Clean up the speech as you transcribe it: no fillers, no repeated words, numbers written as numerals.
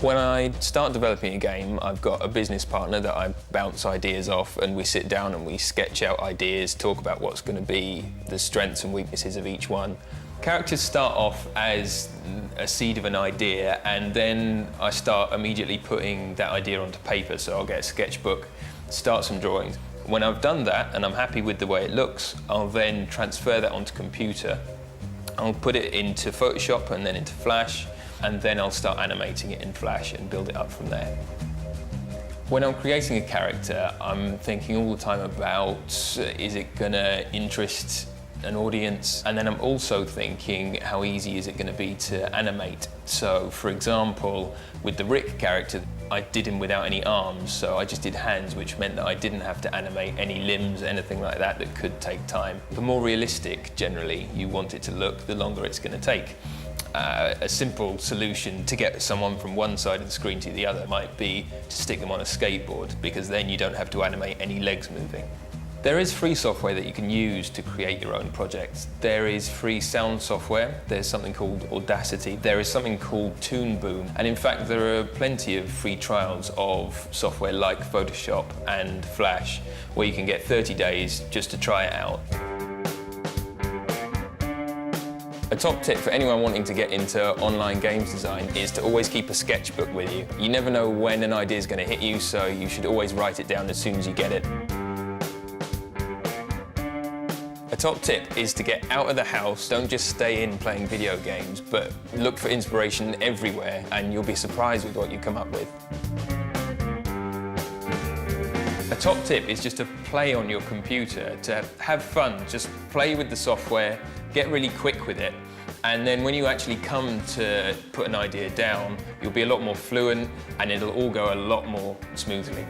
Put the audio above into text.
When I start developing a game, I've got a business partner that I bounce ideas off, and we sit down and we sketch out ideas, talk about what's going to be the strengths and weaknesses of each one. Characters start off as a seed of an idea, and then I start immediately putting that idea onto paper. So I'll get a sketchbook, start some drawings. When I've done that and I'm happy with the way it looks, I'll then transfer that onto computer. I'll put it into Photoshop and then into Flash, and then I'll start animating it in Flash and build it up from there. When I'm creating a character, I'm thinking all the time about, is it gonna interest an audience? And then I'm also thinking, how easy is it gonna be to animate? So, for example, with the Rick character, I did him without any arms, so I just did hands, which meant that I didn't have to animate any limbs, anything like that that could take time. The more realistic, generally, you want it to look, the longer it's gonna take. A simple solution to get someone from one side of the screen to the other might be to stick them on a skateboard, because then you don't have to animate any legs moving. There is free software that you can use to create your own projects. There is free sound software, there's something called Audacity, there is something called Toon Boom, and in fact there are plenty of free trials of software like Photoshop and Flash, where you can get 30 days just to try it out. A top tip for anyone wanting to get into online games design is to always keep a sketchbook with you. You never know when an idea is going to hit you, so you should always write it down as soon as you get it. A top tip is to get out of the house. Don't just stay in playing video games, but look for inspiration everywhere, and you'll be surprised with what you come up with. A top tip is just to play on your computer, to have fun. Just play with the software, get really quick with it, and then when you actually come to put an idea down, you'll be a lot more fluent and it'll all go a lot more smoothly.